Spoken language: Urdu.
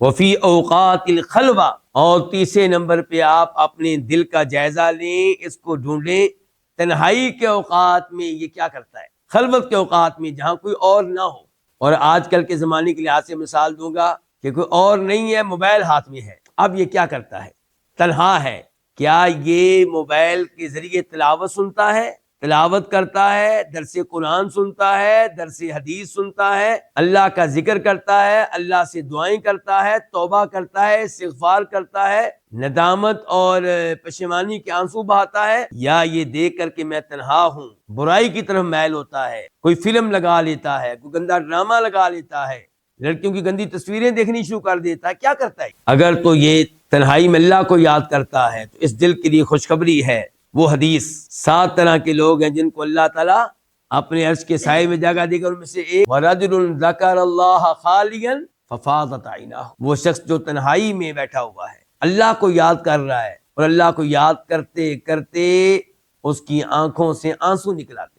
وفی اوقات الخلوہ، اور تیسرے نمبر پہ آپ اپنے دل کا جائزہ لیں، اس کو ڈھونڈیں تنہائی کے اوقات میں یہ کیا کرتا ہے، خلوت کے اوقات میں جہاں کوئی اور نہ ہو۔ اور آج کل کے زمانے کے لحاظ سے مثال دوں گا کہ کوئی اور نہیں ہے، موبائل ہاتھ میں ہے، اب یہ کیا کرتا ہے، تنہا ہے، کیا یہ موبائل کے ذریعے تلاوت سنتا ہے، تلاوت کرتا ہے، درس قرآن سنتا ہے، درس حدیث سنتا ہے، اللہ کا ذکر کرتا ہے، اللہ سے دعائیں کرتا ہے، توبہ کرتا ہے، استغفار کرتا ہے، ندامت اور پشیمانی کے آنسو بہاتا ہے، یا یہ دیکھ کر کہ میں تنہا ہوں برائی کی طرف میل ہوتا ہے، کوئی فلم لگا لیتا ہے، کوئی گندا ڈرامہ لگا لیتا ہے، لڑکیوں کی گندی تصویریں دیکھنی شروع کر دیتا ہے، کیا کرتا ہے؟ اگر تو یہ تنہائی میں اللہ کو یاد کرتا ہے تو اس دل کے لیے خوشخبری ہے، وہ حدیث 7 طرح کے لوگ ہیں جن کو اللہ تعالیٰ اپنے عرش کے سائے میں جگہ دے گا، ان میں سے ایک وَرَجُلٌ ذَكَرَ اللَّهَ خَالِيًا فَفَاضَتْ عَيْنَاهُ، وہ شخص جو تنہائی میں بیٹھا ہوا ہے، اللہ کو یاد کر رہا ہے، اور اللہ کو یاد کرتے کرتے اس کی آنکھوں سے آنسو نکل آتے ہیں۔